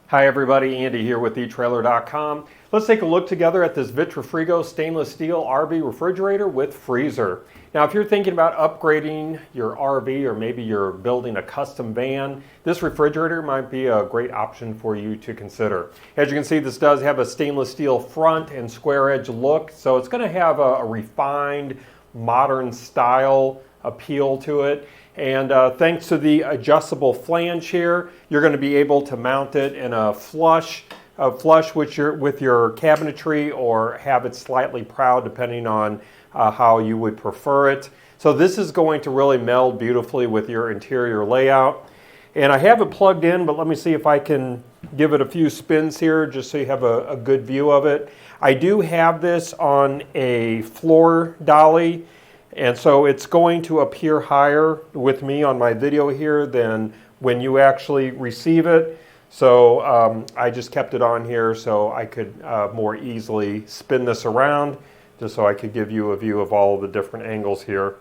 Hi everybody, Andy here with eTrailer.com. Let's take a look together at this Vitrifrigo stainless steel RV refrigerator with freezer. Now if you're thinking about upgrading your RV or maybe you're building a custom van, this refrigerator might be a great option for you to consider. As you can see, this does have a stainless steel front and square edge look, so it's going to have a refined, modern style appeal to it. And thanks to the adjustable flange here, you're going to be able to mount it in a flush with your cabinetry, or have it slightly proud depending on how you would prefer it. So this is going to really meld beautifully with your interior layout. And I have it plugged in, but let me see if I can give it a few spins here just so you have a good view of it. I do have this on a floor dolly, and so it's going to appear higher with me on my video here than when you actually receive it. So I just kept it on here so I could more easily spin this around, just so I could give you a view of all of the different angles here.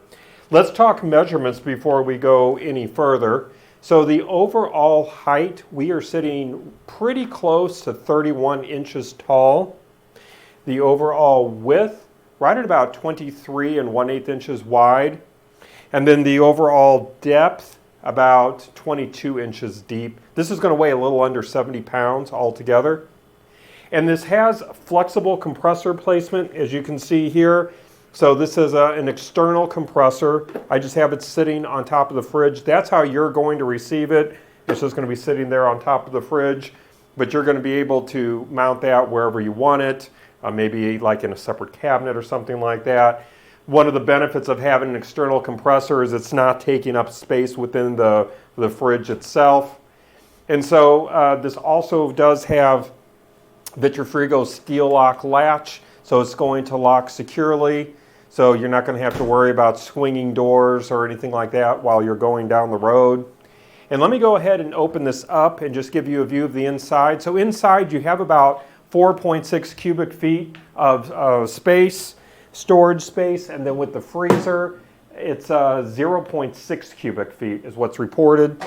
Let's talk measurements before we go any further. So the overall height, we are sitting pretty close to 31 inches tall. The overall width, right at about 23 1/8 inches wide. And then the overall depth, about 22 inches deep. This is going to weigh a little under 70 pounds altogether. And this has flexible compressor placement, as you can see here. So this is an external compressor. I just have it sitting on top of the fridge. That's how you're going to receive it. It's just going to be sitting there on top of the fridge, but you're going to be able to mount that wherever you want it. Maybe like in a separate cabinet or something like that. One of the benefits of having an external compressor is it's not taking up space within the fridge itself. And so this also does have Vitrifrigo's steel lock latch, so it's going to lock securely. So you're not going to have to worry about swinging doors or anything like that while you're going down the road. And let me go ahead and open this up and just give you a view of the inside. So inside you have about 4.6 cubic feet of space, storage space, and then with the freezer, it's 0.6 cubic feet is what's reported.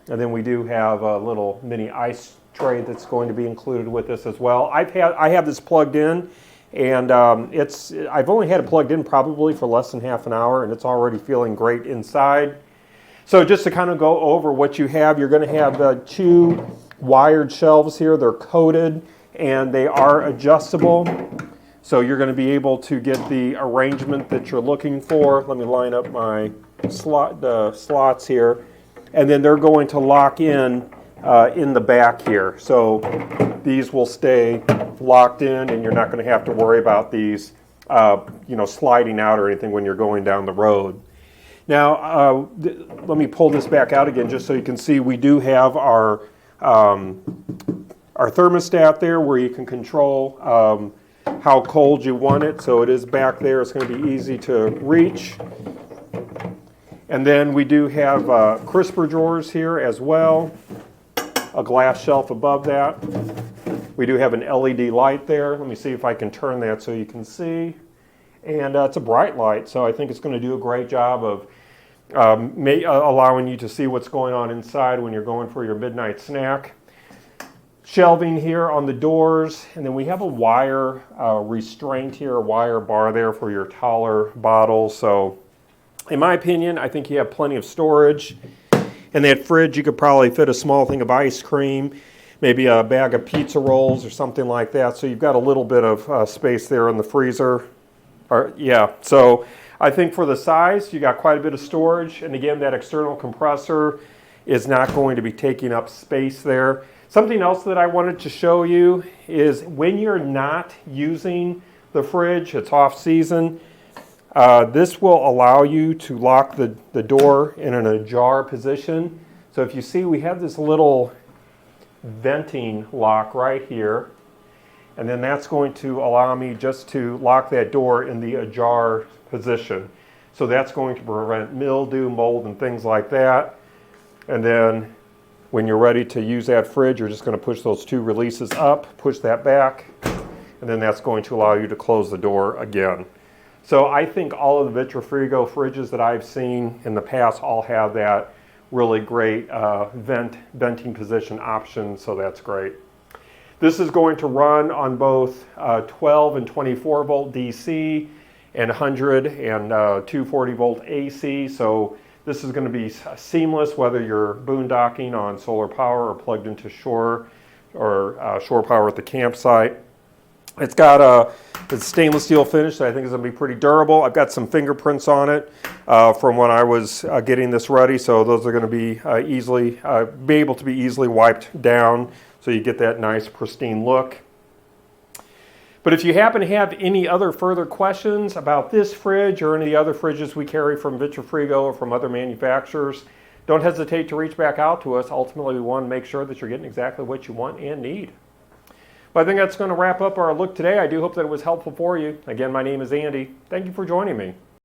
And then we do have a little mini ice tray that's going to be included with this as well. I have this plugged in, and I've only had it plugged in probably for less than half an hour, and it's already feeling great inside. So just to kind of go over what you have, you're going to have two wired shelves here. They're coated, and they are adjustable, so you're going to be able to get the arrangement that you're looking for. Let me line up my slots here, and then they're going to lock in the back here. So these will stay locked in, and you're not going to have to worry about these sliding out or anything when you're going down the road. Now let me pull this back out again just so you can see we do have our thermostat there where you can control how cold you want it. So it is back there. It's going to be easy to reach. And then we do have crisper drawers here as well. A glass shelf above that. We do have an LED light there. Let me see if I can turn that so you can see. And it's a bright light, so I think it's going to do a great job of allowing you to see what's going on inside when you're going for your midnight snack. Shelving here on the doors, and then we have a wire restraint here, a wire bar there for your taller bottles. So in my opinion, I think you have plenty of storage. In that fridge, you could probably fit a small thing of ice cream, maybe a bag of pizza rolls or something like that. So you've got a little bit of space there in the freezer. So I think for the size, you got quite a bit of storage. And again, that external compressor is not going to be taking up space there. Something else that I wanted to show you is when you're not using the fridge, it's off season, this will allow you to lock the door in an ajar position. So if you see, we have this little venting lock right here, and then that's going to allow me just to lock that door in the ajar position. So that's going to prevent mildew, mold, and things like that. And then when you're ready to use that fridge, you're just going to push those two releases up, push that back, and then that's going to allow you to close the door again. So I think all of the Vitrifrigo fridges that I've seen in the past all have that really great venting position option, so that's great. This is going to run on both 12 and 24 volt DC and 100 and 240 volt AC, so this is going to be seamless whether you're boondocking on solar power or plugged into shore or shore power at the campsite. It's got a stainless steel finish that I think is going to be pretty durable. I've got some fingerprints on it from when I was getting this ready, so those are going to be able to be easily wiped down, so you get that nice pristine look. But if you happen to have any other further questions about this fridge or any of the other fridges we carry from Vitrifrigo or from other manufacturers, don't hesitate to reach back out to us. Ultimately, we want to make sure that you're getting exactly what you want and need. But I think that's going to wrap up our look today. I do hope that it was helpful for you. Again, my name is Andy. Thank you for joining me.